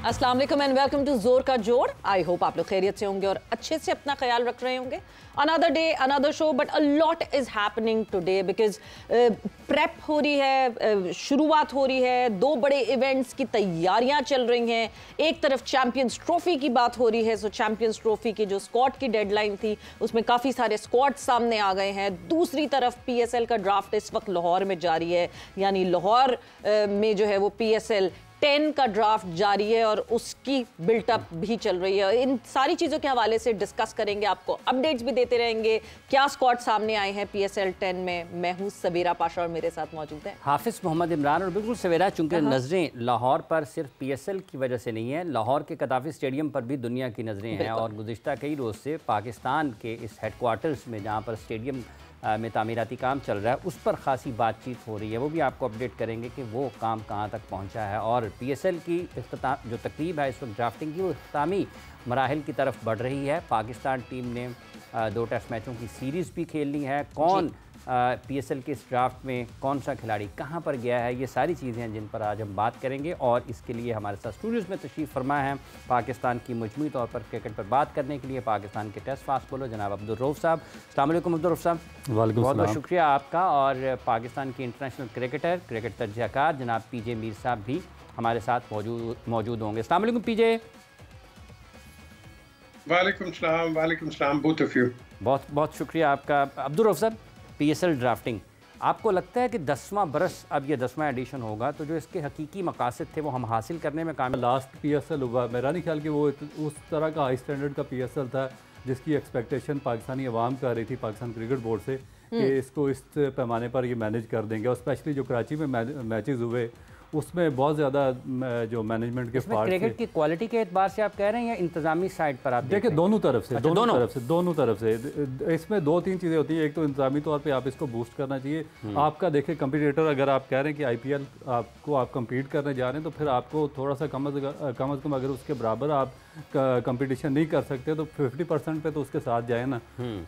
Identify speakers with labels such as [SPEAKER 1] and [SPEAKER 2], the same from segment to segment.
[SPEAKER 1] अस्सलाम वालेकुम and welcome to जोर का जोर। आई होप आप लोग खैरियत से होंगे और अच्छे से अपना ख्याल रख रहे होंगे। Another day another show but a lot is happening today because prep हो रही है, शुरुआत हो रही है, दो बड़े इवेंट्स की तैयारियां चल रही हैं। एक तरफ चैंपियंस ट्रॉफी की बात हो रही है, सो चैंपियंस ट्रॉफी की जो स्क्वाड की डेडलाइन थी उसमें काफ़ी सारे स्क्वाड सामने आ गए हैं। दूसरी तरफ पीएसएल का ड्राफ्ट इस वक्त लाहौर में जारी है, यानी लाहौर में जो है वो पीएसएल 10 का ड्राफ्ट जारी है और उसकी बिल्टअप भी चल रही है। इन सारी चीज़ों के हवाले से डिस्कस करेंगे, आपको अपडेट्स भी देते रहेंगे, क्या स्क्वाड सामने आए हैं पीएसएल 10 में। मैं हूं सबीरा पाशा और मेरे साथ मौजूद है
[SPEAKER 2] हाफिज मोहम्मद इमरान। और बिल्कुल सवेरा, चूंकि नज़रें लाहौर पर सिर्फ पीएसएल की वजह से नहीं है, लाहौर के कदाफी स्टेडियम पर भी दुनिया की नज़रें हैं। और गुज़िश्ता कई रोज़ से पाकिस्तान के इस हेडक्वार्टर्स में, जहाँ पर स्टेडियम में तामीराती काम चल रहा है, उस पर ख़ासी बातचीत हो रही है। वो भी आपको अपडेट करेंगे कि वो काम कहाँ तक पहुँचा है। और पीएसएल की जो तकरीब है इस वक्त ड्राफ्टिंग की, वो इख्तितामी मराहिल की तरफ बढ़ रही है। पाकिस्तान टीम ने 2 टेस्ट मैचों की सीरीज़ भी खेलनी है। कौन पीएसएल के इस ड्राफ्ट में कौन सा खिलाड़ी कहाँ पर गया है, ये सारी चीज़ें हैं जिन पर आज हम बात करेंगे। और इसके लिए हमारे साथ स्टूडियोज़ में तशरीफ़ फरमा है पाकिस्तान की मजमूई तौर पर क्रिकेट पर बात करने के लिए पाकिस्तान के टेस्ट फास्ट बॉलर जनाब अब्दुल रऊफ़ साहब। अस्सलाम वालेकुम अब्दुल रऊफ़ साहब। बहुत बहुत शुक्रिया आपका। और पाकिस्तान के इंटरनेशनल क्रिकेटर, क्रिकेट तजज़ियाकार जनाब पीजे मीर साहब भी हमारे साथ मौजूद होंगे। अस्सलाम वालेकुम पीजे।
[SPEAKER 3] वालेकुम सलाम बोथ ऑफ यू।
[SPEAKER 2] बहुत बहुत शुक्रिया आपका। अब्दुल रऊफ़ साहब, पीएसएल ड्राफ्टिंग, आपको लगता है कि 10वां बरस, अब ये 10वां एडिशन होगा, तो जो इसके हकीकी मकासद थे वो हम हासिल करने में कामयाब?
[SPEAKER 4] लास्ट पीएसएल हुआ, मेरा नहीं ख्याल कि वो उस तरह का हाई स्टैंडर्ड का पीएसएल था जिसकी एक्सपेक्टेशन पाकिस्तानी अवाम कर रही थी पाकिस्तान क्रिकेट बोर्ड से कि इसको इस पैमाने पर ये मैनेज कर देंगे। और स्पेशली जो कराची में मैचेस हुए उसमें बहुत ज़्यादा जो मैनेजमेंट के पार्ट,
[SPEAKER 2] क्रिकेट की क्वालिटी के एतबार से आप कह रहे हैं या इंतजामी साइड पर? आप
[SPEAKER 4] देखिए दोनों तरफ से, दोनों तरफ से इसमें 2-3 चीज़ें होती हैं। एक तो इंतजामी तौर पे आप इसको बूस्ट करना चाहिए। आपका देखिए कंपटीटर, अगर आप कह रहे हैं कि आईपीएल आप कम्पीट करने जा रहे हैं, तो फिर आपको थोड़ा सा कम अज़ कम अगर उसके बराबर आप कंपटीशन नहीं कर सकते तो 50% पे तो उसके साथ जाए ना।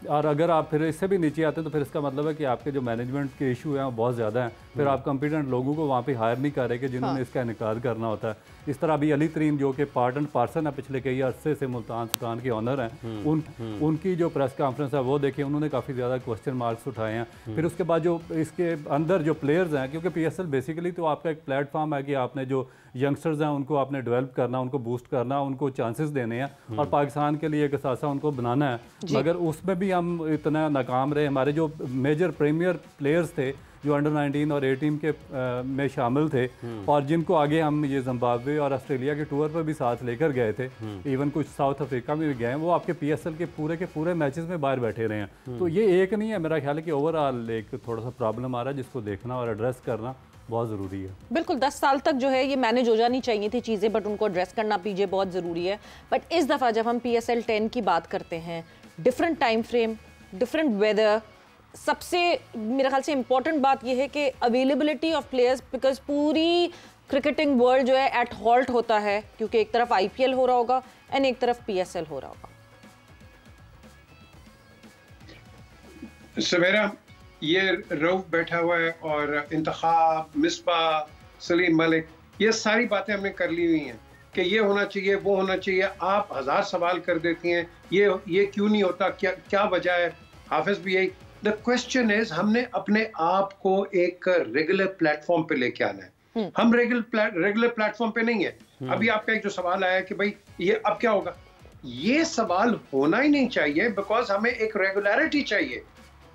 [SPEAKER 4] और अगर आप फिर इससे भी नीचे आते हैं तो फिर इसका मतलब है कि आपके जो मैनेजमेंट के इशू हैं वो बहुत ज़्यादा हैं। फिर आप कॉम्पिटेंट लोगों को वहाँ पे हायर नहीं कर रहे कि जिन्होंने इसका इनकार करना होता है। इस तरह अभी अली तरीन जो कि पार्ट एंड पार्सन है, पिछले कई अरसे से मुल्तान सुल्तान के ऑनर हैं, उनकी जो प्रेस कॉन्फ्रेंस है वो देखिए, उन्होंने काफ़ी ज़्यादा क्वेश्चन मार्क्स उठाए हैं। फिर उसके बाद जो इसके अंदर जो प्लेयर्स हैं, क्योंकि पीएसएल बेसिकली तो आपका एक प्लेटफॉर्म है कि आपने जो यंगस्टर्स हैं उनको आपने डेवलप करना, उनको बूस्ट करना, उनको चांसेस देने हैं और पाकिस्तान के लिए एक असासा उनको बनाना है। मगर उसमें भी हम इतना नाकाम रहे। हमारे जो मेजर प्रीमियर प्लेयर्स थे जो अंडर 19 और 18 के में शामिल थे और जिनको आगे हम ये जिम्बाब्वे और ऑस्ट्रेलिया के टूर पर भी साथ लेकर गए थे, इवन कुछ साउथ अफ्रीका में भी गए हैं, वो आपके पीएसएल के पूरे मैचेस में बाहर बैठे रहे हैं। तो ये एक नहीं है, मेरा ख्याल है कि ओवरऑल एक थोड़ा सा प्रॉब्लम आ रहा है जिसको देखना और एड्रेस करना बहुत ज़रूरी है।
[SPEAKER 1] बिल्कुल 10 साल तक जो है ये मैनेज हो जानी चाहिए थी चीज़ें, बट उनको एड्रेस करना पीजे बहुत ज़रूरी है। बट इस दफ़ा जब हम पीएसएल 10 की बात करते हैं, different time frame, different weather, सबसे मेरे ख्याल से इम्पॉर्टेंट बात यह है कि अवेलेबिलिटी ऑफ प्लेयर्स, बिकॉज पूरी क्रिकेटिंग वर्ल्ड जो है एट हॉल्ट होता है, क्योंकि एक तरफ आईपीएल हो रहा होगा एंड एक तरफ पीएसएल हो रहा होगा।
[SPEAKER 3] सवेरा, ये रऊफ बैठा हुआ है और इंतखाब, मिसबा, सलीम मलिक, ये सारी बातें हमने कर ली हुई हैं कि ये होना चाहिए, वो होना चाहिए। आप 1000 सवाल कर देती हैं, ये क्यों नहीं होता, क्या वजह है? हाफिज भी यही। द क्वेश्चन इज, हमने अपने आप को एक रेगुलर प्लेटफॉर्म पे लेके आना है। हम रेगुलर प्लेटफॉर्म पे नहीं है। अभी आपका एक जो सवाल आया कि भाई ये अब क्या होगा, ये सवाल होना ही नहीं चाहिए, बिकॉज हमें एक रेगुलरिटी चाहिए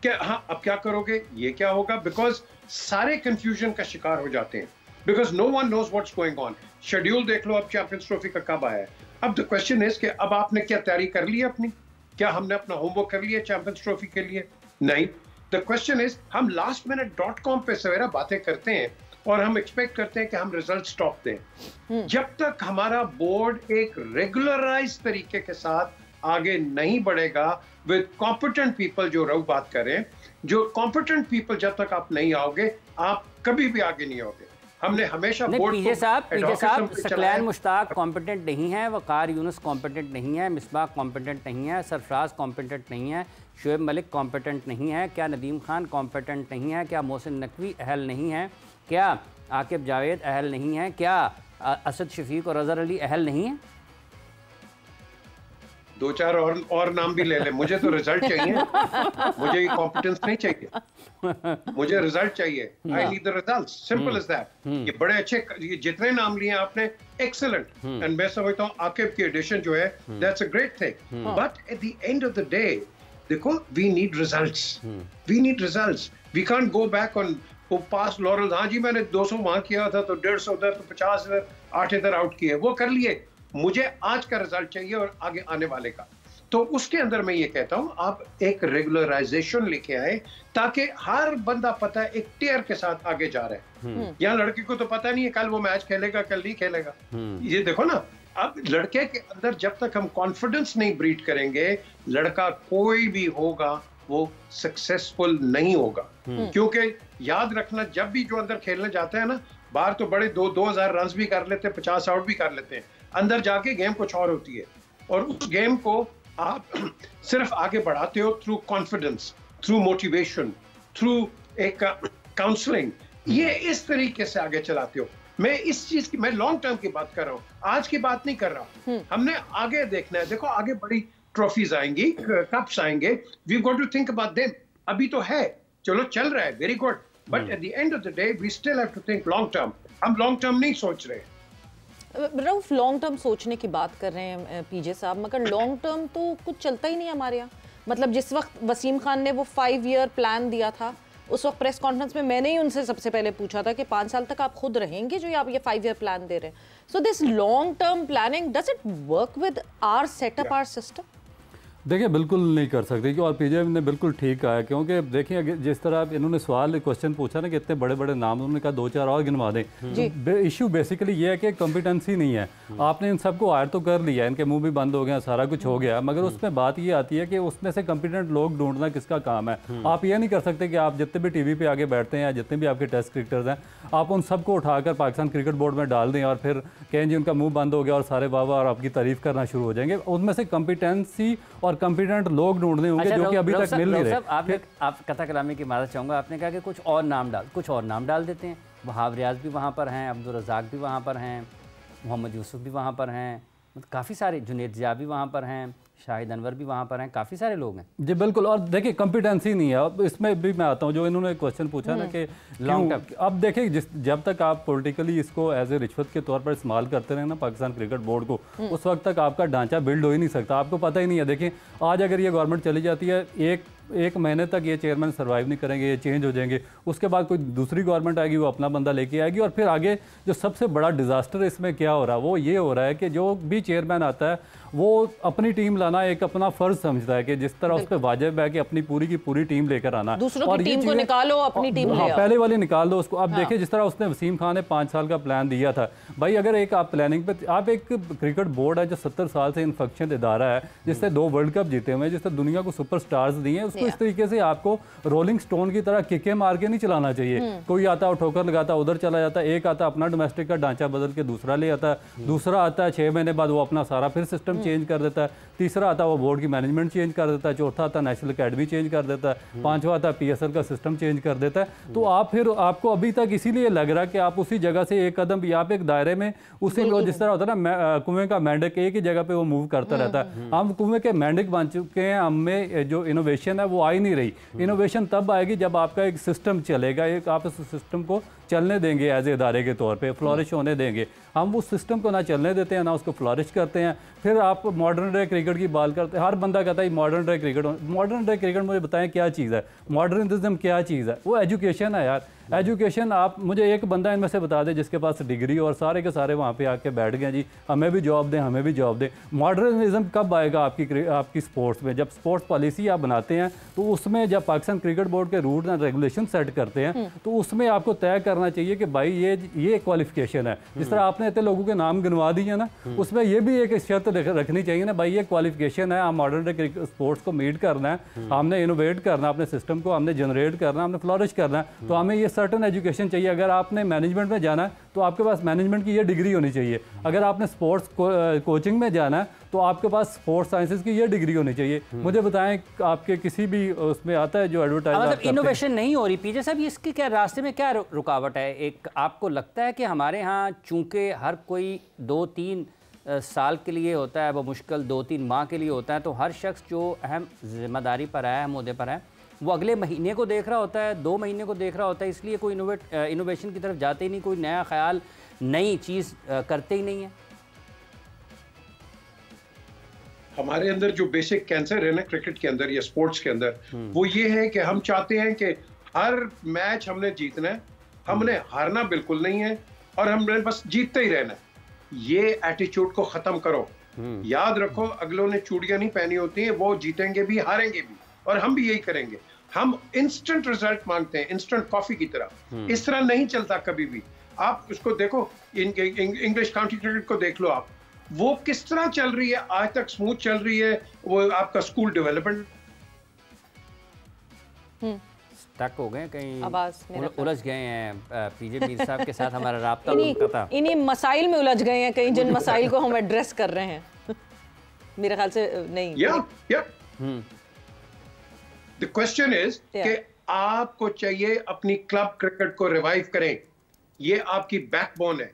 [SPEAKER 3] कि हाँ अब क्या करोगे, ये क्या होगा, बिकॉज सारे कंफ्यूजन का शिकार हो जाते हैं, because no one knows what's going on. Schedule देख लो अब चैंपियंस ट्रॉफी का कब आया है। अब द क्वेश्चन इज कि अब आपने क्या तैयारी कर ली है अपनी? क्या हमने अपना होमवर्क कर लिया चैंपियंस ट्रॉफी के लिए? नहीं। द क्वेश्चन इज, हम lastminute.com पे सवेरा बातें करते हैं और हम एक्सपेक्ट करते हैं कि हम रिजल्ट टॉप दें। जब तक हमारा बोर्ड एक रेगुलराइज तरीके के साथ आगे नहीं बढ़ेगा विद कॉम्पिटेंट पीपल, जो रऊ बात करें, जो कॉम्पिटेंट पीपल, जब तक आप नहीं आओगे आप कभी भी आगे नहीं आओगे। हमने हमेशा
[SPEAKER 2] पीजे साहब सकलैन मुश्ताक कॉम्पिटेंट नहीं है, वकार यूनुस कॉम्पिटेंट नहीं है, मिसबाह कॉम्पिटेंट नहीं है, सरफराज कॉम्पिटेंट नहीं है, शुएब मलिक कॉम्पिटेंट नहीं है, क्या नदीम खान कॉम्पिटेंट नहीं है, क्या मोहसिन नकवी अहल नहीं है, क्या आकिब जावेद अहल नहीं है, क्या असद शफीक और अजहर अली अहल नहीं है?
[SPEAKER 3] दो चार और नाम भी ले ले, मुझे तो रिजल्ट चाहिए, मुझे ये कॉम्पिटेंस नहीं चाहिए, मुझे रिजल्ट चाहिए। I need the results, simple as that. ये बड़े अच्छे, ये जितने नाम लिए आपने, एक्सीलेंट, एंड मैं समझता हूँ आकिब की एडिशन जो है, that's a great thing, but at the end of the day देखो, we need results, we need results, we can't go back on past laurels. हाँ जी मैंने 200 वहां किया था तो 150 उधर, तो 50 इधर, 8 इधर आउट किए, वो कर लिए। मुझे आज का रिजल्ट चाहिए और आगे आने वाले का। तो उसके अंदर मैं ये कहता हूं, आप एक रेगुलराइजेशन लेके आए ताकि हर बंदा पता है एक टीयर के साथ आगे जा रहा है। यहाँ लड़के को तो पता नहीं है कल वो मैच खेलेगा, कल नहीं खेलेगा। ये देखो ना, अब लड़के के अंदर जब तक हम कॉन्फिडेंस नहीं ब्रीड करेंगे, लड़का कोई भी होगा वो सक्सेसफुल नहीं होगा। क्योंकि याद रखना, जब भी जो अंदर खेलने जाते हैं ना, बाहर तो बड़े 2,000 रन भी कर लेते हैं, 50 आउट भी कर लेते हैं, अंदर जाके गेम कुछ और होती है। और उस गेम को आप सिर्फ आगे बढ़ाते हो through confidence, through motivation, through एक काउंसलिंग, ये इस तरीके से आगे चलाते हो। मैं इस चीज की, मैं लॉन्ग टर्म की बात कर रहा हूँ, आज की बात नहीं कर रहा। हमने आगे देखना है। देखो आगे बड़ी ट्रॉफीज आएंगी, कप्स आएंगे, we got to think about them. अभी तो है, चलो चल रहा है, very good, but at the end of the day we still have to think long term. हम लॉन्ग टर्म नहीं सोच रहे।
[SPEAKER 1] रऊफ, लॉन्ग टर्म सोचने की बात कर रहे हैं पीजे साहब, मगर लॉन्ग टर्म तो कुछ चलता ही नहीं हमारे यहाँ। मतलब जिस वक्त वसीम खान ने वो 5 ईयर प्लान दिया था, उस वक्त प्रेस कॉन्फ्रेंस में मैंने ही उनसे सबसे पहले पूछा था कि 5 साल तक आप खुद रहेंगे जो आप ये 5 ईयर प्लान दे रहे हैं। So this long term planning, does it work with our setup, our system?
[SPEAKER 4] देखिए बिल्कुल नहीं कर सकते, और पीजे ने बिल्कुल ठीक कहा है। क्योंकि देखिए जिस तरह इन्होंने सवाल क्वेश्चन पूछा ना कि इतने बड़े बड़े नाम, उन्होंने कहा 2-4 और गिनवा दें। इशू बेसिकली ये है कि कॉम्पिटेंसी नहीं है। आपने इन सबको हायर तो कर लिया, इनके मुंह भी बंद हो गया, सारा कुछ हो गया, मगर उसमें बात ये आती है कि उसमें से कॉम्पिटेंट लोग ढूंढना किसका काम है। आप ये नहीं कर सकते कि आप जितने भी टीवी पे आगे बैठते हैं या जितने भी आपके टेस्ट क्रिकेटर्स हैं, आप उन सबको उठाकर पाकिस्तान क्रिकेट बोर्ड में डाल दें और फिर कहें जी उनका मुंह बंद हो गया और सारे वाह और आपकी तारीफ करना शुरू हो जाएंगे। उनमें से कॉम्पिटेंसी और कॉम्पिटेंट लोग ढूंढने होंगे जो कि अभी तक मिल नहीं रहे।
[SPEAKER 2] आप कथा कलामी की मादत चाहूँगा, आपने कहा कि कुछ और नाम डाल देते हैं। वहाब रियाज भी वहाँ पर हैं, अब्दुल रज़ाक भी वहाँ पर हैं, मोहम्मद यूसुफ भी वहाँ पर हैं, काफ़ी सारे, जुनैद ज़िया भी वहाँ पर हैं, शाहिद अनवर भी वहाँ पर हैं, काफ़ी सारे लोग हैं
[SPEAKER 4] जी। बिल्कुल, और देखिए कॉम्पिटेंसी नहीं है। अब इसमें भी मैं आता हूँ, जो इन्होंने क्वेश्चन पूछा ना कि लॉन्ग टर्म, अब देखिए जब तक आप पॉलिटिकली इसको एज ए रिश्वत के तौर पर इस्तेमाल करते रहे ना पाकिस्तान क्रिकेट बोर्ड को, उस वक्त तक आपका ढांचा बिल्ड हो ही नहीं सकता। आपको पता ही नहीं है। देखिए आज अगर ये गवर्नमेंट चली जाती है, एक महीने तक ये चेयरमैन सर्वाइव नहीं करेंगे, ये चेंज हो जाएंगे। उसके बाद कोई दूसरी गवर्नमेंट आएगी, वो अपना बंदा लेके आएगी, और फिर आगे जो सबसे बड़ा डिजास्टर इसमें क्या हो रहा है, वो ये हो रहा है कि जो भी चेयरमैन आता है वो अपनी टीम लाना एक अपना फर्ज समझता है कि जिस तरह उस पर वाजिब है कि अपनी पूरी की पूरी टीम लेकर आना,
[SPEAKER 1] दूसरों की टीम को निकालो, अपनी टीम ले आओ।
[SPEAKER 4] पहले वाली निकाल दो उसको। अब देखिए जिस तरह उसने वसीम खान ने 5 साल का प्लान दिया था, भाई अगर एक आप प्लानिंग पे, आप एक क्रिकेट बोर्ड है जो 70 साल से इन्फेक्शन इदारा है, जिससे 2 वर्ल्ड कप जीते हुए हैं, जिससे दुनिया को सुपर स्टार्स दिए हैं, उसको इस तरीके से आपको रोलिंग स्टोन की तरह किके मार के नहीं चलाना चाहिए। कोई आता है ठोकर लगाता उधर चला जाता है, एक आता अपना डोमेस्टिक का ढांचा बदल के दूसरा ले आता है, दूसरा आता है 6 महीने बाद वो अपना सारा फिर सिस्टम चेंज कर देता है, तीसरा आता है वो बोर्ड की मैनेजमेंट चेंज कर देता है, चौथा आता है नेशनल अकेडमी चेंज कर देता है, 5वां आता है PSL का सिस्टम चेंज कर देता है। तो आप फिर आपको अभी तक इसीलिए लग रहा है कि आप उसी जगह से एक कदम, आप एक दायरे में उसी जिस तरह होता है ना कुएं का मेंढक एक ही जगह पे वो मूव करता रहता है। हम कुएं के मेंढक बन चुके हैं, हमें जो इनोवेशन है वो आ ही नहीं रही। इनोवेशन तब आएगी जब आपका एक सिस्टम चलेगा, एक आप इस सिस्टम को चलने देंगे एज ए इदारे के तौर पे, फ्लॉरिश होने देंगे। हम उस सिस्टम को ना चलने देते हैं, ना उसको फ्लॉरिश करते हैं। फिर आप मॉडर्न डे क्रिकेट की बात करते हैं, हर बंदा कहता है modern day cricket. Modern day cricket मुझे बताएं क्या चीज़ है, मॉडर्निज्म क्या चीज़ है? वो एजुकेशन है यार। एजुकेशन, आप मुझे एक बंदा इनमें से बता दें जिसके पास डिग्री और सारे के सारे वहाँ पे आके बैठ गए जी हमें भी जॉब दें, हमें भी जॉब दें। मॉडर्निज्म कब आएगा आपकी स्पोर्ट्स में? जब स्पोर्ट्स पॉलिसी आप बनाते हैं तो उसमें, जब पाकिस्तान क्रिकेट बोर्ड के रूल्स एंड रेगुलेशन सेट करते हैं तो उसमें आपको तय करना चाहिए कि भाई ये क्वालिफिकेशन है। जिस तरह आपने इतने लोगों के नाम गिनवा दिए ना, उसमें ये भी एक शर्त रखनी चाहिए ना, भाई ये क्वालिफिकेशन है, हम मॉडर्न डे स्पोर्ट्स को मीट करना है, हमने इनोवेट करना है अपने सिस्टम को, हमने जनरेट करना है, हमने फ्लॉरिश करना है, तो हमें ये सर्टन एजुकेशन चाहिए। अगर आपने मैनेजमेंट में जाना है तो आपके पास मैनेजमेंट की ये डिग्री होनी चाहिए। अगर आपने स्पोर्ट्स कोचिंग में जाना है तो आपके पास स्पोर्ट्स साइंसेज की ये डिग्री होनी चाहिए। मुझे बताएं आपके किसी भी उसमें आता है जो एडवर्टाइज,
[SPEAKER 2] मतलब इनोवेशन नहीं हो रही पीजे साहब, इसके क्या रास्ते में क्या रुकावट है? एक आपको लगता है कि हमारे यहाँ चूंकि हर कोई 2-3 साल के लिए होता है, वो मुश्किल 2-3 माह के लिए होता है, तो हर शख्स जो अहम जिम्मेदारी पर है, अहम ओहदे पर है, वो अगले महीने को देख रहा होता है, 2 महीने को देख रहा होता है, इसलिए कोई इनोवेशन की तरफ जाते ही नहीं, कोई नया ख्याल, नई चीज़ करते ही नहीं है।
[SPEAKER 3] हमारे अंदर जो बेसिक कैंसर है ना क्रिकेट के अंदर या स्पोर्ट्स के अंदर, वो ये है कि हम चाहते हैं कि हर मैच हमने जीतना है, हमने हारना बिल्कुल नहीं है और हमने बस जीतते ही रहना है। ये एटीट्यूड को खत्म करो। याद रखो, अगलों ने चूड़ियां नहीं पहनी होती हैं, वो जीतेंगे भी हारेंगे भी, और हम भी यही करेंगे। हम इंस्टेंट रिजल्ट मांगते हैं, इंस्टेंट कॉफी की तरह। इस तरह नहीं चलता कभी भी। आप उसको देखो, इंग्लिश काउंटी क्रिकेट को देख लो आप, वो किस तरह चल रही है, आज तक स्मूथ चल रही है। वो आपका स्कूल डेवलपमेंट
[SPEAKER 2] स्टक हो गए कहीं,
[SPEAKER 1] आवाज
[SPEAKER 2] उलझ गए हैं। पीजे मीर साहब के साथ हमारा राब्ता उनका था,
[SPEAKER 1] इन्हीं मसाइल में उलझ गए हैं कहीं, जिन मसाइल को हम एड्रेस कर रहे हैं। मेरे ख्याल से नहीं।
[SPEAKER 3] द क्वेश्चन इज कि आपको चाहिए अपनी क्लब क्रिकेट को रिवाइव करें, ये आपकी बैकबोन है।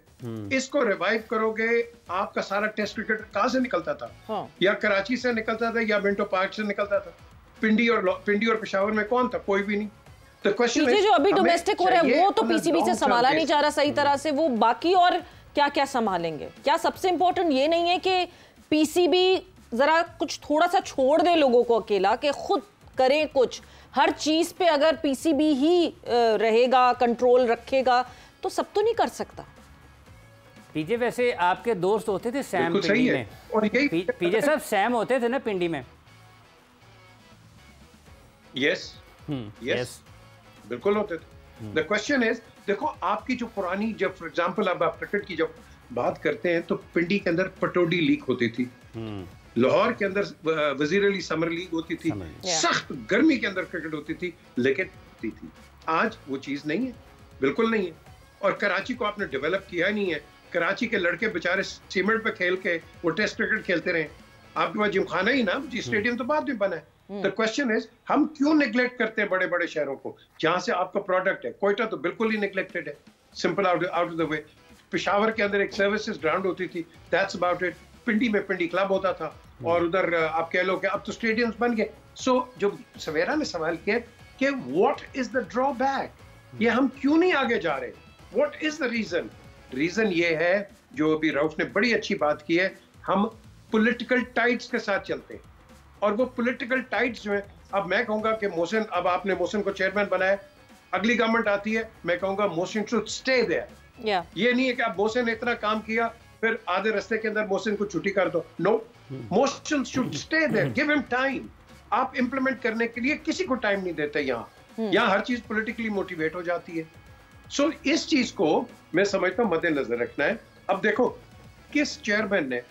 [SPEAKER 3] इसको रिवाइव करोगे, आपका सारा टेस्ट क्रिकेट कहां से निकलता था? या कराची से निकलता था या मिंटो पार्क से निकलता था? पिंडी और पेशावर में कौन था? कोई भी नहीं। तो क्वेश्चन
[SPEAKER 1] है जो अभी डोमेस्टिक हो रहा है वो तो पीसीबी से संभाला नहीं जा रहा सही तरह से, वो बाकी और क्या क्या संभालेंगे? क्या सबसे इंपॉर्टेंट ये नहीं है कि पीसीबी जरा कुछ थोड़ा सा छोड़ दे लोगों को अकेला, कि खुद करें कुछ? हर चीज पे अगर पीसीबी ही रहेगा, कंट्रोल रखेगा, तो सब तो नहीं कर सकता।
[SPEAKER 2] पीजे वैसे आपके दोस्त होते थे सैम पिंडी में, और पीजे साहब सैम होते थे ना पिंडी में?
[SPEAKER 3] यस बिल्कुल होते थे। द क्वेश्चन इज, देखो आपकी जो पुरानी, जब फॉर एग्जांपल अब आप क्रिकेट की जब बात करते हैं तो पिंडी के अंदर पटौडी लीग होती थी, लाहौर के अंदर वजीर अली समर लीग होती थी, सख्त गर्मी के अंदर क्रिकेट होती थी, लेकिन होती थी। आज वो चीज नहीं है, बिल्कुल नहीं है। और कराची को आपने डेवलप किया नहीं है। कराची के लड़के बेचारे सीमेंट पे खेल के वो टेस्ट क्रिकेट खेलते रहे। आपके पास जिमखाना ही ना, जी स्टेडियम तो बाद में बना है। द क्वेश्चन इज, हम क्यों निगलेक्ट करते हैं बड़े बड़े शहरों को जहां से आपका प्रोडक्ट है? कोयटा तो बिल्कुल ही निगलेक्टेड है, simple out of the way. Peshawar के अंदर एक सर्विसेज ग्राउंड होती थी, दैट्स अबाउट इट। पिंडी में पिंडी क्लब होता था, और उधर आप कह लो कि अब तो स्टेडियम्स बन गए। सो जो सवेरा ने सवाल किया कि व्हाट इज द ड्रॉबैक, ये हम क्यों नहीं आगे जा रहे? What is the reason? Reason ये है, जो अभी रऊफ ने बड़ी अच्छी बात की है, हम पॉलिटिकल टाइड्स के साथ चलते हैं। और वो पॉलिटिकल टाइड्स जो है, अब मैं कहूंगा कि मोहसिन, अब आपने मोहसिन को चेयरमैन बनाया, अगली गवर्नमेंट आती है, मैं कहूंगा मोहसिन शुड स्टे देयर। ये नहीं है कि अब मोहसिन ने इतना काम किया फिर आधे रास्ते के अंदर मोहसिन को छुट्टी कर दो। No, Mohsin should stay there, give him time. आप इंप्लीमेंट करने के लिए किसी को टाइम नहीं देते। यहाँ हर चीज पॉलिटिकली मोटिवेट हो जाती है। सो इस चीज को मैं समझता हूं मद्देनजर रखना है। अब देखो किस चेयरमैन ने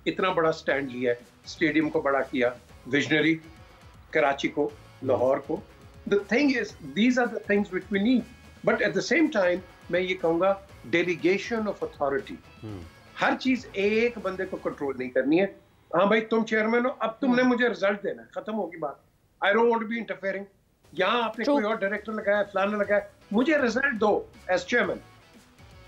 [SPEAKER 3] इतना बड़ा स्टैंड लिया है, स्टेडियम को बड़ा किया, विजनरी, कराची को, लाहौर को। The thing is, these are the things which we need, but at the same time मैं ये कहूंगा डेलीगेशन ऑफ अथॉरिटी। हर चीज एक बंदे को कंट्रोल नहीं करनी है। हाँ भाई तुम चेयरमैन हो, अब तुमने मुझे रिजल्ट देना है, खत्म होगी बात। I don't want to be interfering. यहाँ आपने कोई और डायरेक्टर लगाया, फलाना लगाया, मुझे रिजल्ट दो as chairman.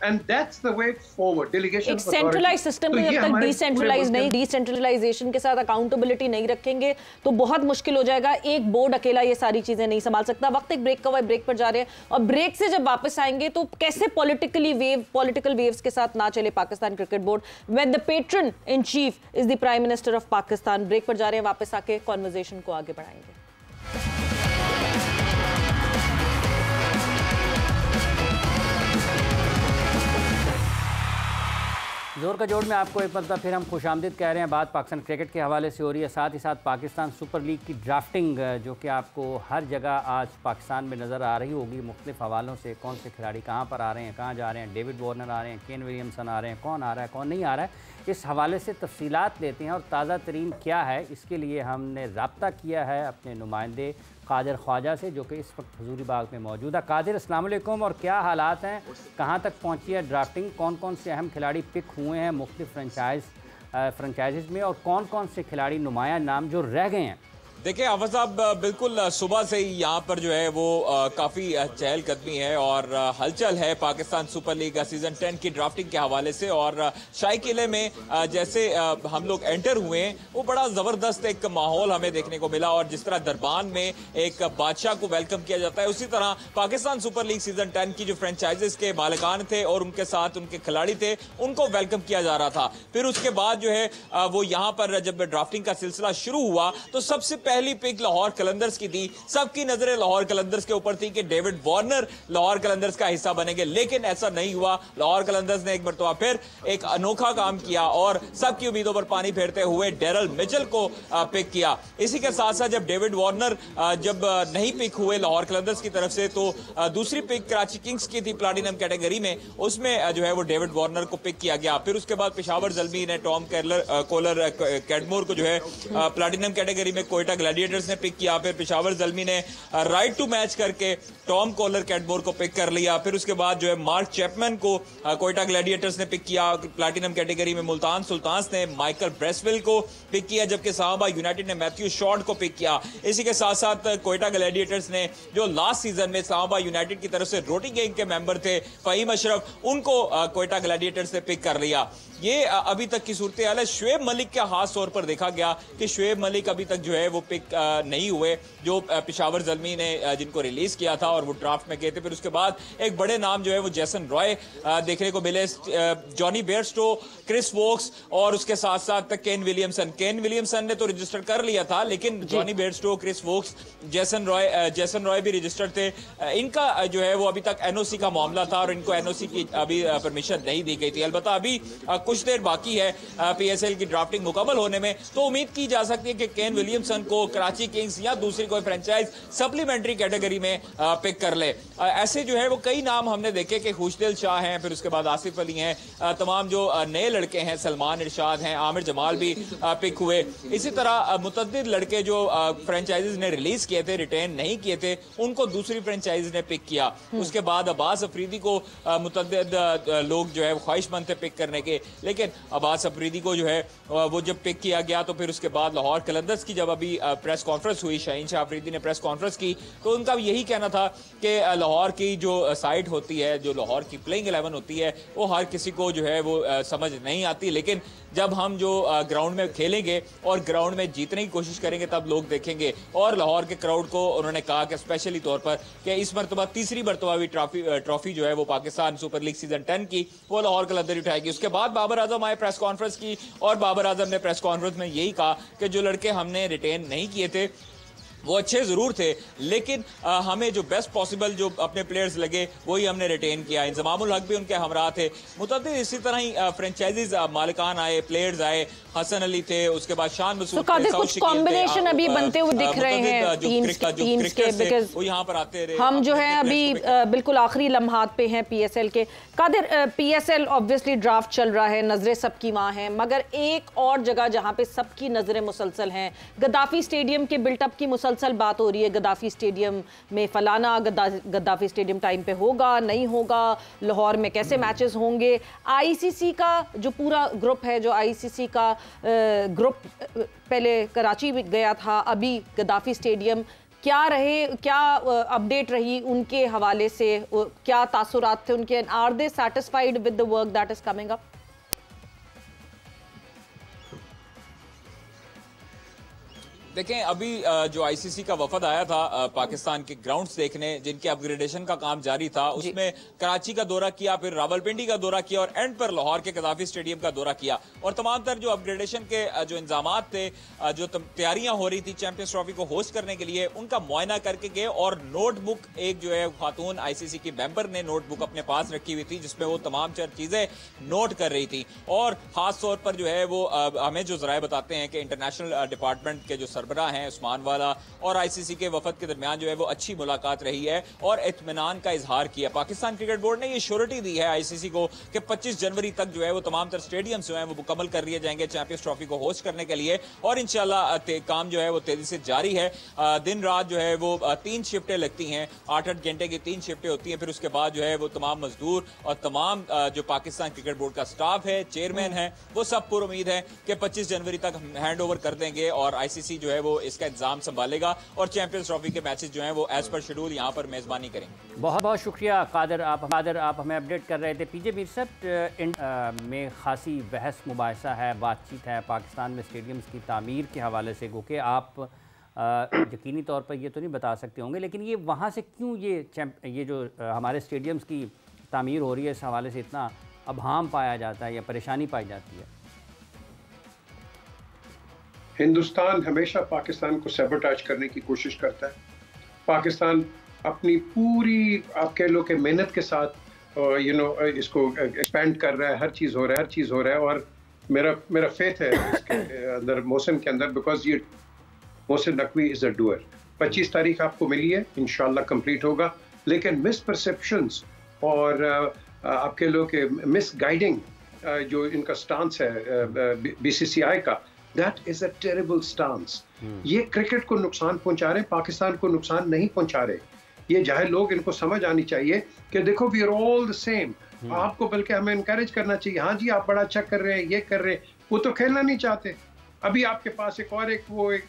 [SPEAKER 3] And that's the way forward. Delegation
[SPEAKER 1] एक सेंट्रलाइज सिस्टम में जब तक डिसेंट्रलाइज नहीं, डिसेंट्रलाइजेशन के साथ अकाउंटेबिलिटी नहीं रखेंगे तो बहुत मुश्किल हो जाएगा। एक बोर्ड अकेला ये सारी चीजें नहीं संभाल सकता। वक्त एक ब्रेक का हुआ, ब्रेक पर जा रहे हैं, और ब्रेक से जब वापस आएंगे तो कैसे पॉलिटिकल वेव्स के साथ ना चले Pakistan cricket board, when the patron in chief is the prime minister of Pakistan. Break पर जा रहे हैं, वापस आके कॉन्वर्सेशन को आगे बढ़ाएंगे।
[SPEAKER 2] जोर का जोड़ में आपको एक मतलब फिर हम खुशामदीद कह रहे हैं। बात पाकिस्तान क्रिकेट के हवाले से हो रही है, साथ ही साथ पाकिस्तान सुपर लीग की ड्राफ्टिंग जो कि आपको हर जगह आज पाकिस्तान में नज़र आ रही होगी मुख्तलिफ हवालों से। कौन से खिलाड़ी कहाँ पर आ रहे हैं, कहाँ जा रहे हैं, डेविड वार्नर आ रहे हैं, केन विलियमसन आ रहे हैं, कौन आ रहा है, कौन नहीं आ रहा है, इस हवाले से तफसीलात लेते हैं। और ताज़ा तरीन क्या है, इसके लिए हमने रब्ता किया है अपने नुमाइंदे कादिर ख्वाजा से, जो कि इस वक्त हजूरी बाग में मौजूद है। कादिर, अस्सलाम वालेकुम, और क्या हालात हैं, कहाँ तक पहुँची है ड्राफ्टिंग, कौन कौन से अहम खिलाड़ी पिक हुए हैं मुख्तलिफ फ्रेंचाइजीज में, और कौन कौन से खिलाड़ी नुमाया नाम जो रह गए हैं?
[SPEAKER 5] देखिए आफत साहब, बिल्कुल सुबह से ही यहाँ पर जो है वो काफ़ी चहलकदमी है और हलचल है पाकिस्तान सुपर लीग सीज़न 10 की ड्राफ्टिंग के हवाले से। और शाही किले में जैसे हम लोग एंटर हुए हैं, वो बड़ा ज़बरदस्त एक माहौल हमें देखने को मिला, और जिस तरह दरबान में एक बादशाह को वेलकम किया जाता है, उसी तरह पाकिस्तान सुपर लीग सीज़न 10 की जो फ्रेंचाइजीज के मालिकान थे और उनके साथ उनके खिलाड़ी थे, उनको वेलकम किया जा रहा था। फिर उसके बाद जो है वो यहाँ पर जब ड्राफ्टिंग का सिलसिला शुरू हुआ तो सबसे पहली पिक लाहौर कलंदर्स की थी। सबकी नजरें लाहौर कलंदर्स के ऊपर थी कि डेविड वार्नर लाहौर कलंदर्स का हिस्सा बनेंगे, लेकिन ऐसा नहीं हुआ। लाहौर कलंदर्स ने एक मरतबा फिर एक अनोखा काम किया और सबकी उम्मीदों पर पानी फेरते हुए डेरल मिचेल को पिक किया। इसी के साथ साथ जब डेविड वार्नर जब नहीं पिक हुए लाहौर कलंदर्स की तरफ से, तो दूसरी पिक कराची किंग्स की थी प्लैटिनम कैटेगरी में, उसमें जो है वो डेविड वार्नर को पिक किया गया। फिर उसके बाद पेशावर ज़ल्मी ने टॉम कोलर कैडमोर को जो है प्लैटिनम कैटेगरी में कोयटा ग्लैडिएटर्स ने पिक किया। फिर पेशावर ज़ल्मी ने राइट टू मैच करके टॉम कोलर कैडमोर को पिक कर लिया। फिर उसके बाद जो है मार्क चैपमैन को कोयटा ग्लैडिएटर्स ने पिक किया प्लैटिनम कैटेगरी में। मुल्तान सुल्तान्स ने माइकल ब्रेसविल को पिक किया, जबकि साहबा यूनाइटेड ने मैथ्यू शॉर्ट को पिक किया। इसी के साथ साथ कोयटा ग्लैडिएटर्स ने जो लास्ट सीजन में साहबा यूनाइटेड की तरफ से रोटी गैंग के मेंबर थे फ़हीम अशरफ, उनको कोयटा ग्लैडिएटर्स ने पिक कर लिया। ये अभी तक की सूरत हाल है। शुएब मलिक का खास तौर पर देखा गया कि शुएब मलिक अभी तक जो है वो पिक नहीं हुए, जो पेशावर ज़ल्मी ने जिनको रिलीज किया था और वो ड्राफ्ट में गए थे। फिर उसके बाद एक बड़े नाम जो है वो जैसन रॉय देखने को मिले, जॉनी बेयरस्टो, क्रिस वोक्स और उसके साथ साथ केन विलियमसन ने तो रजिस्टर कर लिया था, लेकिन जॉनी बेयरस्टो, क्रिस वोक्स, जैसन रॉय भी रजिस्टर्ड थे। इनका जो है वो अभी तक एनओसी का मामला था और इनको एनओसी की अभी परमिशन नहीं दी गई थी। अलबत्ता अभी कुछ देर बाकी है पीएसएल की ड्राफ्टिंग मुकम्मल होने में, तो उम्मीद की जा सकती है कि केन विलियमसन को कराची किंग्स या दूसरी कोई फ्रेंचाइज सप्लीमेंट्री कैटेगरी में पिक कर ले। ऐसे जो है वो कई नाम हमने देखे कि खुशदिल शाह हैं, फिर उसके बाद आसिफ अली हैं, तमाम जो नए लड़के हैं, सलमान इरशाद हैं, आमिर जमाल भी पिक हुए। इसी तरह मुतअद्दिद लड़के जो फ्रेंचाइजीज ने रिलीज किए थे, रिटेन नहीं किए थे, उनको दूसरी फ्रेंचाइज ने पिक किया। उसके बाद अब्बास अफरीदी को मुतअद्दिद लोग जो है ख्वाहिशमंद थे पिक करने के, लेकिन अब्बास अफरीदी को जो है वो जब पिक किया गया तो फिर उसके बाद लाहौर कलंदर्स की जब अभी प्रेस कॉन्फ्रेंस हुई, शाहीन शाह अफरीदी ने प्रेस कॉन्फ्रेंस की, तो उनका यही कहना था कि लाहौर की जो साइड होती है, जो लाहौर की प्लेइंग 11 होती है, वो हर किसी को जो है वो समझ नहीं आती, लेकिन जब हम जो ग्राउंड में खेलेंगे और ग्राउंड में जीतने की कोशिश करेंगे तब लोग देखेंगे। और लाहौर के क्राउड को उन्होंने कहा कि स्पेशली तौर पर कि इस मरतबा तीसरी मरतबा भी ट्रॉफी जो है वो पाकिस्तान सुपर लीग सीजन 10 की वो लाहौर कलंदर उठाएगी। उसके बाद बाबर आजम आए प्रेस कॉन्फ्रेंस की, और बाबर आजम ने प्रेस कॉन्फ्रेंस में यही कहा कि जो लड़के हमने रिटेन नहीं किए थे वो अच्छे ज़रूर थे, लेकिन हमें जो बेस्ट पॉसिबल जो अपने प्लेयर्स लगे वही हमने रिटेन किया। इंजमामुल हक भी उनके हमरा थे। मुतअद्दिद इसी तरह ही फ्रेंचाइजीज मालिकान आए, प्लेयर्स आए, हसन अली थे, उसके बाद शान मसूद थे,
[SPEAKER 1] कुछ कॉम्बिनेशन अभी बनते हुए दिख रहे हैं टीम्स के, बिकॉज़
[SPEAKER 5] वो यहाँ पर आते रहे।
[SPEAKER 1] हम जो है अभी बिल्कुल आखिरी लम्हात पे हैं पीएसएल के। कादिर, पीएसएल ऑब्वियसली ड्राफ्ट चल रहा है, नजरें सबकी वहाँ हैं, मगर एक और जगह जहाँ पे सबकी नजरें मुसलसल हैं, गद्दाफी स्टेडियम के बिल्टअप की मुसलसल बात हो रही है। गद्दाफी स्टेडियम में फलाना, गद्दाफी स्टेडियम टाइम पे होगा नहीं होगा, लाहौर में कैसे मैचेस होंगे। आईसीसी का जो पूरा ग्रुप है, जो आईसीसी का ग्रुप पहले कराची में गया था, अभी गद्दाफी स्टेडियम, क्या अपडेट रही उनके हवाले से, क्या तासुरात थे उनके, are they satisfied with the work that is coming up?
[SPEAKER 5] देखें, अभी जो आईसीसी का वफद आया था पाकिस्तान के ग्राउंड्स देखने, जिनके अपग्रेडेशन का काम जारी था, उसमें कराची का दौरा किया, फिर रावलपिंडी का दौरा किया और एंड पर लाहौर के गद्दाफी स्टेडियम का दौरा किया। और तमाम तर जो अपग्रेडेशन के जो इंतजामात थे, जो तैयारियां हो रही थी चैंपियंस ट्रॉफी को होस्ट करने के लिए, उनका मुआयना करके गए। और नोटबुक एक जो है खातून आईसीसी की मेंबर ने नोटबुक अपने पास रखी हुई थी, जिसमें वो तमाम चीजें नोट कर रही थी। और खास तौर पर जो है वो हमें जो जराए बताते हैं कि इंटरनेशनल डिपार्टमेंट के जो सरबराह हैं उस्मान वाला और ICC के वफद के दरमियान जो है वो अच्छी मुलाकात रही है और इत्मीनान का इजहार किया। पाकिस्तान क्रिकेट बोर्ड ने ये श्योरिटी दी है ICC को कि 25 जनवरी तक जो है वो तमाम तर स्टेडियम्स जो है वो मुकम्मल कर लिए जाएंगे चैंपियंस ट्रॉफी को होस्ट करने के लिए, और इंशाल्लाह काम जो है वो तेजी से जारी है। दिन रात जो है वो 3 शिफ्टें लगती हैं, 8-8 घंटे की 3 शिफ्टें होती हैं। फिर उसके बाद जो है वो तमाम मजदूर और तमाम जो पाकिस्तान क्रिकेट बोर्ड का स्टाफ है, चेयरमैन है, वो सब पूरी उम्मीद है कि 25 जनवरी तक हैंड ओवर कर देंगे और ICC जो है वो इसका इंतजाम संभालेगा और चैंपियंस ट्रॉफी के मैचेस जो हैं वो एज पर शेड्यूल यहाँ पर मेजबानी करेंगे।
[SPEAKER 2] बहुत बहुत शुक्रिया कादर, आप हमें अपडेट कर रहे थे। PJ मीर साहब, में खासी बहस मुबाहिसा है, बातचीत है पाकिस्तान में स्टेडियम्स की तामीर के हवाले से, क्योंकि आप यकीनी तौर पर ये तो नहीं बता सकते होंगे, लेकिन ये वहाँ से क्यों ये जो हमारे स्टेडियम्स की तामीर हो रही है इस हवाले से इतना अभाम पाया जाता है या परेशानी पाई जाती है?
[SPEAKER 3] हिंदुस्तान हमेशा पाकिस्तान को सैबोटाज करने की कोशिश करता है। पाकिस्तान अपनी पूरी आप कह लो कि मेहनत के साथ इसको एक्सपेंड कर रहा है, हर चीज़ हो रहा है और मेरा फेथ है इसके अंदर, मौसम के अंदर, बिकॉज ये Mohsin Naqvi is a doer. 25 तारीख आपको मिली है, इंशाल्लाह कंप्लीट होगा, लेकिन मिस परसेप्शंस और आपके लोग के मिस गाइडिंग जो इनका स्टांस है BCCI का, that is a terrible stance. ये क्रिकेट को नुकसान पहुंचा रहे, पाकिस्तान को नुकसान नहीं पहुंचा रहे। ये जाहिर लोग, इनको समझ आनी चाहिए कि देखो we are all the same. आपको बल्कि हमें इनकरेज करना चाहिए, हाँ जी आप बड़ा अच्छा कर रहे हैं, ये कर रहे हैं। वो तो खेलना नहीं चाहते। अभी आपके पास एक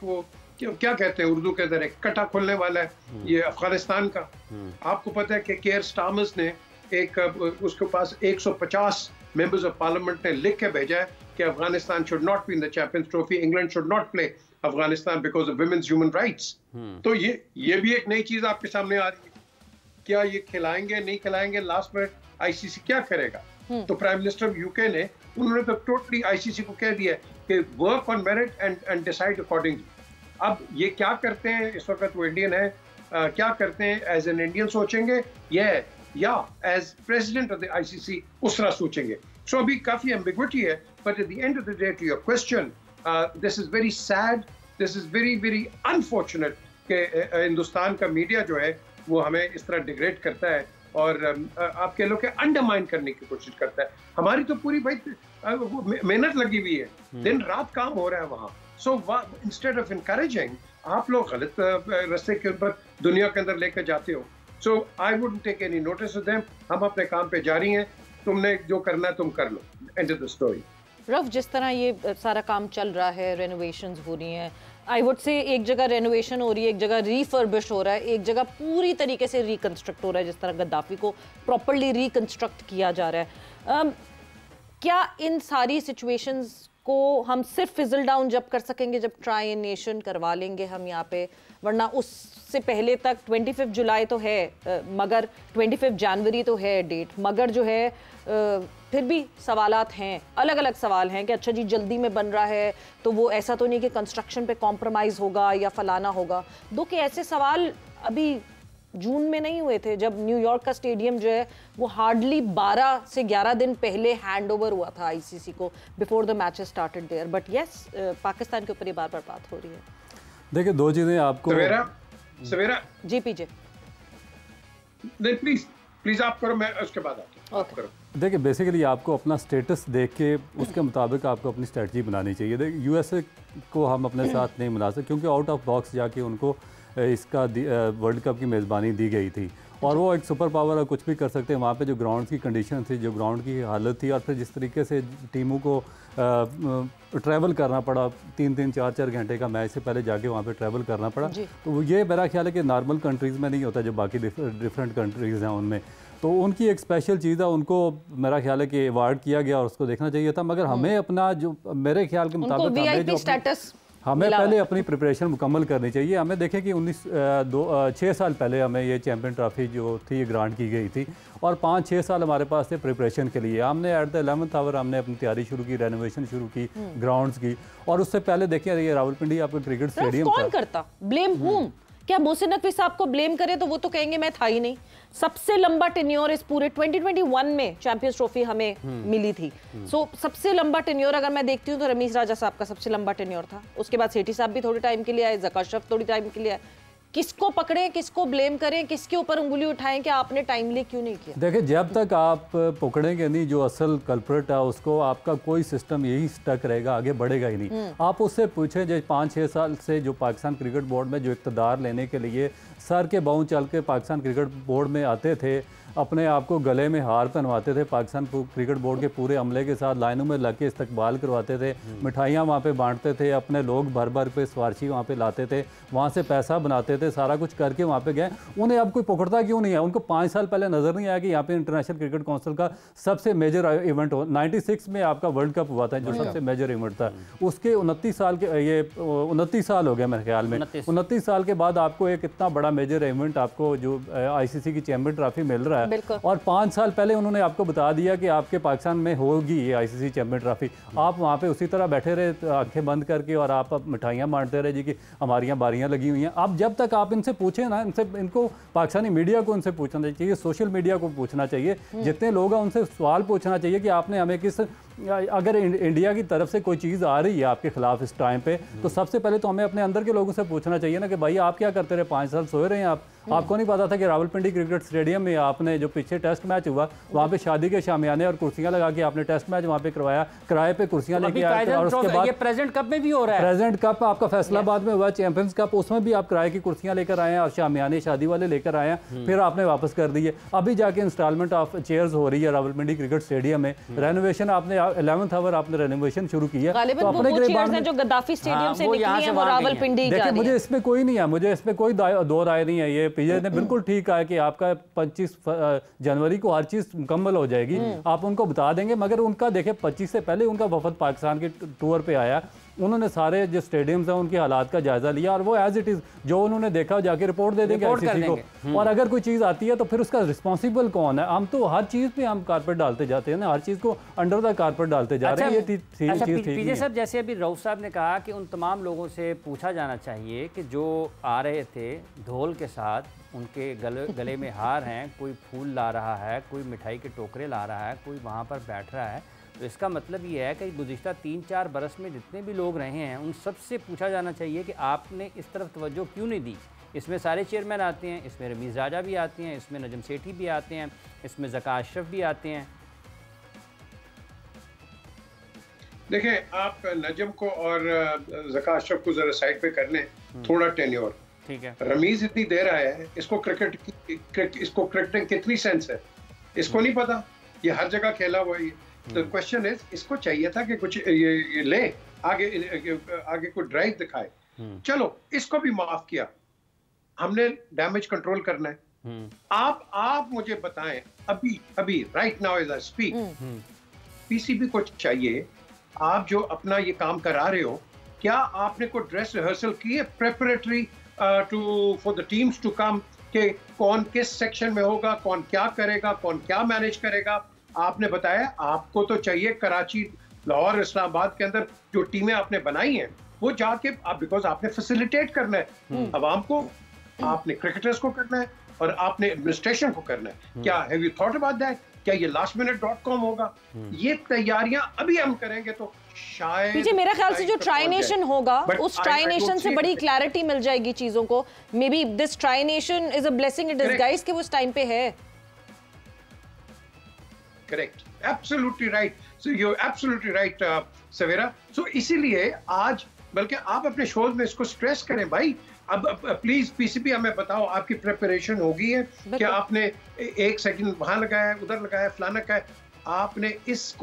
[SPEAKER 3] वो क्या कहते हैं उर्दू के अंदर, एक कटा खुलने वाला है, ये अफगानिस्तान का। आपको पता है कि केयर स्टार्मर्स ने उसके पास 150 मेंबर्स ऑफ पार्लियामेंट ने लिख के भेजा है कि Afghanistan should not be in the champions trophy, England should not play Afghanistan because of women's human rights. तो ये भी एक नई चीज आपके सामने आ रही है। क्या ये खिलाएंगे नहीं खिलाएंगे, लास्ट में ICC क्या करेगा? तो प्राइम मिनिस्टर ऑफ UK ने, उन्होंने तो टोटली ICC को कह दिया कि work on merit and decide accordingly. अब ये क्या करते हैं, इस वक्त वो इंडियन है, क्या करते हैं एज एन इंडियन सोचेंगे या as president of the ICC उस तरह सोचेंगे। सो अभी काफी एम्बिग्विटी है, but at the end of the day to your question, this is very sad, this is very very unfortunate कि हिंदुस्तान का मीडिया जो है वो हमें इस तरह डिग्रेड करता है और आप कह लो कि अंडरमाइन करने की कोशिश करता है। हमारी तो पूरी भाई मेहनत लगी हुई है, दिन रात काम हो रहा है वहाँ। सो इंस्टेड ऑफ इनकरेजिंग, आप लोग गलत रास्ते के ऊपर दुनिया के अंदर लेकर जाते हो। So I wouldn't take any notice of them. हम अपने काम पे जारी हैं, तुमने जो करना है तुम कर लो, end of the story.
[SPEAKER 1] Rough, जिस तरह ये सारा काम चल रहा है, रेनोवेशंस हो रही हैं, आई वुड से एक जगह रेनोवेशन हो रही है, एक जगह रिफर्बिश हो रहा है, एक जगह पूरी तरीके से रिकंस्ट्रक्ट हो रहा है, जिस तरह गद्दाफी को प्रॉपरली रिकंस्ट्रक्ट किया जा रहा है। क्या इन सारी सिचुएशंस को हम सिर्फ फिजल डाउन जब कर सकेंगे जब ट्राई नेशन करवा लेंगे हम यहाँ पे, वरना उससे पहले तक 25 जुलाई तो है, मगर 25 जनवरी तो है डेट, मगर जो है फिर भी सवालात हैं, अलग अलग सवाल हैं कि अच्छा जी जल्दी में बन रहा है तो वो ऐसा तो नहीं कि कंस्ट्रक्शन पे कॉम्प्रोमाइज़ होगा या फलाना होगा। दो कि ऐसे सवाल अभी जून में नहीं हुए थे जब न्यूयॉर्क का स्टेडियम जो है वो हार्डली 12 से 11 दिन पहले हैंड ओवर हुआ था ICC को, before the matches started there. But yes, Pakistan के ऊपर ये बार बार बात हो रही है।
[SPEAKER 4] देखिए दो चीज़ें आपको
[SPEAKER 3] सवेरा
[SPEAKER 1] जी PJ
[SPEAKER 3] नहीं, प्लीज आप करो, मैं उसके बाद आता हूं।
[SPEAKER 1] ओके।
[SPEAKER 4] देखिए बेसिकली आपको अपना स्टेटस देख के उसके मुताबिक आपको अपनी स्ट्रेटजी बनानी चाहिए। देखिए USA को हम अपने साथ नहीं मिला सकते क्योंकि आउट ऑफ बॉक्स जाके उनको इसका वर्ल्ड कप की मेज़बानी दी गई थी और वो एक सुपर पावर है, कुछ भी कर सकते हैं। वहाँ पे जो ग्राउंड की कंडीशन थी, जो ग्राउंड की हालत थी, और फिर जिस तरीके से टीमों को ट्रैवल करना पड़ा, 3-3, 4-4 घंटे का मैच से पहले जाके वहाँ पे ट्रैवल करना पड़ा, तो ये मेरा ख्याल है कि नॉर्मल कंट्रीज़ में नहीं होता, जो बाकी डिफरेंट कंट्रीज़ हैं उनमें। तो उनकी एक स्पेशल चीज़ है, उनको मेरा ख्याल है कि अवार्ड किया गया और उसको देखना चाहिए था। मगर हमें अपना जो मेरे ख्याल के मुताबिक हमें पहले अपनी प्रिपरेशन मुकम्मल करनी चाहिए। हमें देखें कि 6 साल पहले हमें ये चैम्पियन ट्रॉफी जो थी ये ग्रांट की गई थी और 5-6 साल हमारे पास थे प्रिपरेशन के लिए। हमने एट द 11th आवर हमने अपनी तैयारी शुरू की, रेनोवेशन शुरू की ग्राउंड्स की। और उससे पहले देखिए ये रावलपिंडी आपका क्रिकेट स्टेडियम
[SPEAKER 1] कौन करता, ब्लेम हूम, क्या मोहसिन नकवी साहब को ब्लेम करें तो वो तो कहेंगे मैं था ही नहीं। सबसे लंबा टेन्योर इस पूरे 2021 में चैंपियंस ट्रॉफी हमें मिली थी। सो सबसे लंबा टेन्योर अगर मैं देखती हूँ तो रमीज राजा साहब का सबसे लंबा टेन्योर था। उसके बाद सेठी साहब भी थोड़े टाइम के लिए आए, ज़का अशरफ थोड़ी टाइम के लिए आए। किसको पकड़ें, किसको ब्लेम करें, किसके ऊपर उंगली उठाएं कि आपने टाइमली क्यों नहीं किया?
[SPEAKER 4] देखिए, जब तक आप पकड़ेंगे नहीं जो असल कल्प्रेट है उसको, आपका कोई सिस्टम यही स्टक रहेगा, आगे बढ़ेगा ही नहीं। आप उससे पूछें जो 5-6 साल से जो पाकिस्तान क्रिकेट बोर्ड में जो इक़्तिदार लेने के लिए सर के बाँव चल के पाकिस्तान क्रिकेट बोर्ड में आते थे, अपने आप को गले में हार पहनवाते थे, पाकिस्तान क्रिकेट बोर्ड के पूरे अमले के साथ लाइनों में लग के इस्तकबाल करवाते थे, मिठाइयाँ वहाँ पे बांटते थे, अपने लोग भर भर पे सवारशी वहाँ पे लाते थे, वहाँ से पैसा बनाते थे, सारा कुछ करके वहाँ पे गए। उन्हें अब कोई पकड़ता क्यों नहीं है? उनको 5 साल पहले नज़र नहीं आया कि यहाँ पे इंटरनेशनल क्रिकेट काउंसिल का सबसे मेजर इवेंट हो। 96 में आपका वर्ल्ड कप हुआ था जो सबसे मेजर इवेंट था। उसके 29 साल के, ये 29 साल हो गया मेरे ख्याल में, 29 साल के बाद आपको एक इतना बड़ा मेजर इवेंट आपको जो ICC की चैंपियन ट्रॉफी मिल रहा है, और 5 साल पहले उन्होंने आपको बता दिया कि आपके पाकिस्तान में होगी ये ICC चैंपियन ट्रॉफी। आप वहाँ पे उसी तरह बैठे रहे आंखें बंद करके, और आप मिठाइयाँ बांटते रहे जी कि हमारी यहाँ बारियाँ लगी हुई हैं। अब जब तक आप इनसे पूछें ना, इनको पाकिस्तानी मीडिया को इनसे पूछना चाहिए, सोशल मीडिया को पूछना चाहिए, जितने लोग हैं उनसे सवाल पूछना चाहिए कि आपने हमें किस, अगर इंडिया की तरफ से कोई चीज़ आ रही है आपके खिलाफ इस टाइम पे, तो सबसे पहले तो हमें अपने अंदर के लोगों से पूछना चाहिए ना कि भाई आप क्या करते रहे, 5 साल सोए रहे हैं आप? आपको नहीं पता था कि रावलपिंडी क्रिकेट स्टेडियम में आपने जो पीछे टेस्ट मैच हुआ वहाँ पे शादी के शामियाने और कुर्सियाँ लगा के आपने टेस्ट मैच वहाँ पे करवाया, किराए पे कुर्सियाँ लेके आए थे, और उसके बाद
[SPEAKER 2] प्रेजेंट कप में भी हो रहा है,
[SPEAKER 4] प्रेजेंट कप आपका फैसलाबाद में हुआ, चैंपियंस कप, उसमें भी आप किराए की कुर्सियाँ लेकर आए हैं और शामियाने शादी वाले लेकर आए हैं, फिर आपने वापस कर दिए। अभी जाके इंस्टॉलमेंट ऑफ चेयर्स हो रही है रावलपिंडी क्रिकेट स्टेडियम में, रेनोवेशन आपने 11th आवर आपने रेनोवेशन शुरू की है।
[SPEAKER 1] तो अपने जो गद्दाफी स्टेडियम से निकली है वो रावलपिंडी जा रही है।
[SPEAKER 4] देखिए, मुझे इसमें कोई नहीं है, मुझे इसमें कोई दो राय नहीं है। ये पीजे ने बिल्कुल ठीक कहा है कि आपका 25 जनवरी को हर चीज मुकम्मल हो जाएगी, आप उनको बता देंगे। मगर उनका देखे 25 से पहले उनका वफद पाकिस्तान के टूर पे आया, उन्होंने सारे जो स्टेडियम्स हैं उनके हालात का जायजा लिया, और वो एज इट इज जो उन्होंने देखा जाके रिपोर्ट दे देंगे ICC को। और अगर कोई चीज़ आती है तो फिर उसका रिस्पॉन्सिबल कौन है? हम तो हर चीज़ पे हम कारपेट डालते जाते हैं ना, हर चीज़ को अंडर द कारपेट डालते जा रहे हैं। ये चीज़ ठीक
[SPEAKER 2] पीजे साहब, जैसे अभी रऊफ साहब ने कहा कि उन तमाम लोगों से पूछा जाना चाहिए कि जो आ रहे थे ढोल के साथ, उनके गले में हार हैं, कोई फूल ला रहा है, कोई मिठाई के टोकरे ला रहा है, कोई वहाँ पर बैठ रहा है, तो इसका मतलब ये है कि गुज़िश्ता 3-4 बरस में जितने भी लोग रहे हैं उन सब से पूछा जाना चाहिए कि आपने इस तरफ तवज्जो क्यों नहीं दी। इसमें सारे चेयरमैन आते हैं, इसमें रमीज़ राजा भी आते हैं, इसमें नजम सेठी भी आते हैं, इसमें ज़का अशरफ भी आते हैं।
[SPEAKER 3] देखें, आप नजम को और ज़का अशरफ को जरा साइड पे कर लें, थोड़ा टेन्योर, ठीक है। रमीज इतनी देर आया है, इसको क्रिकेटिंग कितनी सेंस है इसको नहीं पता, ये हर जगह खेला हुआ है। तो क्वेश्चन इज, इसको चाहिए था कि कुछ ये ले आगे कोई ड्राइव दिखाए। चलो, इसको भी माफ किया, हमने डैमेज कंट्रोल करना है। आप मुझे बताएं, अभी right now as I speak, PCB को चाहिए, आप जो अपना ये काम करा रहे हो, क्या आपने कोई ड्रेस रिहर्सल की है preparatory for the teams to come, कि कौन किस सेक्शन में होगा, कौन क्या करेगा, कौन क्या मैनेज करेगा? आपने बताया आपको तो चाहिए कराची, लाहौर, इस्लामाबाद के अंदर जो टीमें आपने बनाई हैं वो जाके आप, बिकॉज आपने फैसिलिटेट करना है अवाम को, आपने क्रिकेटर्स को करना है और आपने एडमिनिस्ट्रेशन को करना है। क्या have you thought about that? क्या ये lastminute.com होगा? ये तैयारियां अभी हम करेंगे तो शायद
[SPEAKER 1] मेरा ख्याल से जो ट्राई नेशन होगा उस ट्राई नेशन से बड़ी क्लैरिटी मिल जाएगी चीजों को। Maybe this tri nation is a blessing in disguise कि वो इस टाइम पे है।
[SPEAKER 3] Correct, absolutely right, so you absolutely right Savera. So इसीलिए आज, बल्कि आप अपने शोज में इसको स्ट्रेस करें भाई। अब प्लीज PCB हमें बताओ, आपकी प्रिपरेशन होगी है कि आपने 1 सेकंड वहां लगाया, उधर लगाया, फलाना का है। आपने इस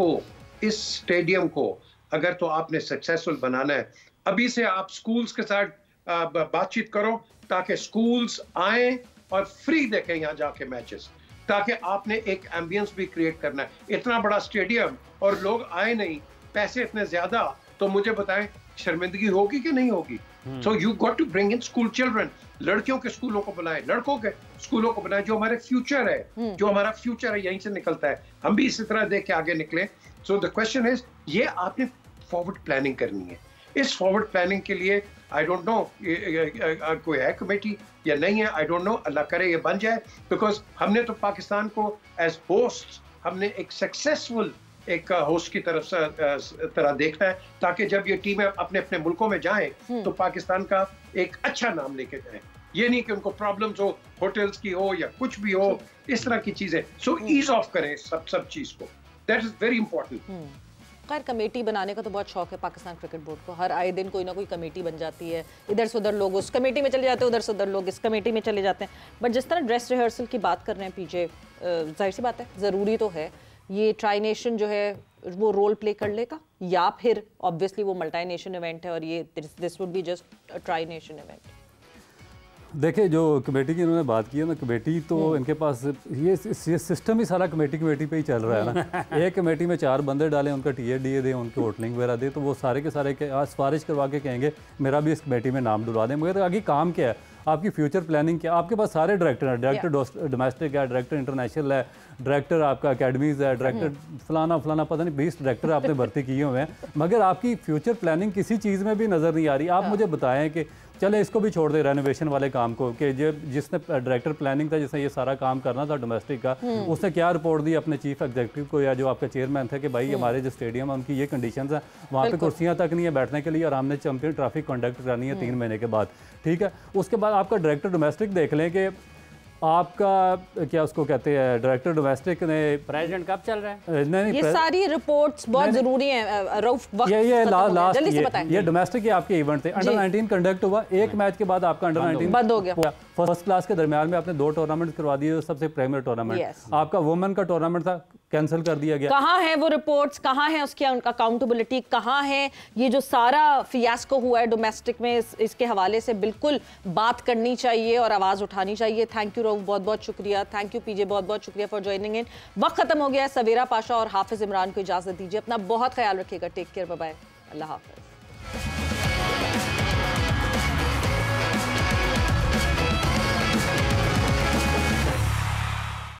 [SPEAKER 3] स्टेडियम को अगर तो आपने सक्सेसफुल बनाना है, अभी से आप स्कूल्स के साथ बातचीत करो ताकि स्कूल्स आए और फ्री देखें यहाँ जाके मैचेस, ताकि आपने एक एम्बियंस भी क्रिएट करना है। इतना बड़ा स्टेडियम और लोग आए नहीं, पैसे इतने ज्यादा, तो मुझे बताएं शर्मिंदगी होगी कि नहीं होगी? So you got to bring in school children, लड़कियों के स्कूलों को बनाए, लड़कों के स्कूलों को बनाए, जो हमारे फ्यूचर है, जो हमारा फ्यूचर है यहीं से निकलता है, हम भी इसी तरह देख के आगे निकले। सो द क्वेश्चन इज, ये आपने फॉरवर्ड प्लानिंग करनी है। इस फॉरवर्ड प्लानिंग के लिए आई डोंट नो कोई है कमेटी या नहीं है, आई डोंट नो, अल्लाह करे ये बन जाए, बिकॉज हमने तो पाकिस्तान को एज होस्ट हमने एक सक्सेसफुल एक होस्ट की तरह देखना है, ताकि जब ये टीमें अपने अपने मुल्कों में जाएं तो पाकिस्तान का एक अच्छा नाम लेके जाएं। ये नहीं कि उनको प्रॉब्लम्स हो, होटल्स की हो या कुछ भी हो, इस तरह की चीजें। सो ईज ऑफ करें सब चीज को, दैट इज वेरी इंपॉर्टेंट।
[SPEAKER 1] खैर कमेटी बनाने का तो बहुत शौक है पाकिस्तान क्रिकेट बोर्ड को, हर आए दिन कोई ना कोई कमेटी बन जाती है, इधर से उधर लोग उस कमेटी में चले जाते हैं, उधर से उधर लोग इस कमेटी में चले जाते हैं। बट जिस तरह ड्रेस रिहर्सल की बात कर रहे हैं पीजे, जाहिर सी बात है ज़रूरी तो है, ये ट्राई नेशन जो है वो रोल प्ले कर लेगा, या फिर ऑब्वियसली वो मल्टी नेशन इवेंट है और ये this would be just a tri nation event.
[SPEAKER 4] देखिए जो कमेटी की इन्होंने बात की है ना, कमेटी तो इनके पास ये सिस्टम ही सारा कमेटी पे ही चल रहा है ना। एक कमेटी में 4 बंदे डालें, उनका टीए दें, उनकी होटलिंग वगैरह दें, तो वो सारे के सारे सिफारिश करवा के कहेंगे मेरा भी इस कमेटी में नाम डलवा दें। मगर आगे काम क्या है, आपकी फ्यूचर प्लानिंग क्या? आपके पास सारे डायरेक्टर हैं, डायरेक्टर डोमेस्टिक है, डायरेक्टर इंटरनेशनल है, डायरेक्टर आपका अकेडमीज़ है, डायरेक्टर फलाना पता नहीं 20 डायरेक्टर आपने भर्ती किए हुए हैं, मगर आपकी फ्यूचर प्लानिंग किसी चीज़ में भी नज़र नहीं आ रही। आप मुझे बताएं कि चले इसको भी छोड़ दे रेनोवेशन वाले काम को, कि जिसने डायरेक्टर प्लानिंग था, जिसने ये सारा काम करना था डोमेस्टिक का, उसने क्या रिपोर्ट दी अपने चीफ एग्जीक्यूटिव को या जो आपका चेयरमैन था कि भाई हमारे जो स्टेडियम है उनकी ये कंडीशंस हैं, वहाँ पे कुर्सियाँ तक नहीं है बैठने के लिए और हमने चैंपियन ट्रॉफी कंडक्ट करनी है 3 महीने के बाद, ठीक है। उसके बाद आपका डायरेक्टर डोमेस्टिक देख लें कि आपका क्या उसको कहते हैं, डायरेक्टर डोमेस्टिक ने
[SPEAKER 2] प्रेसिडेंट कब चल रहा है?
[SPEAKER 4] नहीं,
[SPEAKER 1] ये सारी रिपोर्ट्स बहुत जरूरी हैं रऊफ, वक्त
[SPEAKER 4] ये लास्ट
[SPEAKER 1] जल्दी से बताएं।
[SPEAKER 4] ये डोमेस्टिक के आपके इवेंट थे, अंडर 19 कंडक्ट हुआ, एक मैच के बाद आपका अंडर 19
[SPEAKER 1] बंद हो गया।
[SPEAKER 4] फर्स्ट क्लास के दरमियान में आपने 2 टूर्नामेंट करवा दिए, सबसे प्राइमरी टूर्नामेंट आपका वुमेन का टूर्नामेंट था, कैंसिल कर दिया गया।
[SPEAKER 1] कहाँ है वो रिपोर्ट्स, कहाँ है उसकी अकाउंटेबिलिटी, कहाँ है ये जो सारा फियास्को हुआ है डोमेस्टिक में, इसके हवाले से बिल्कुल बात करनी चाहिए और आवाज़ उठानी चाहिए। थैंक यू रऊफ, बहुत बहुत शुक्रिया। थैंक यू पीजे, बहुत बहुत शुक्रिया फॉर ज्वाइनिंग इन। वक्त खत्म हो गया है, सवेरा पाशा और हाफिज इमरान को इजाज़त दीजिए, अपना बहुत ख्याल रखिएगा, टेक केयर, बाय बाय, अल्लाह हाफिज।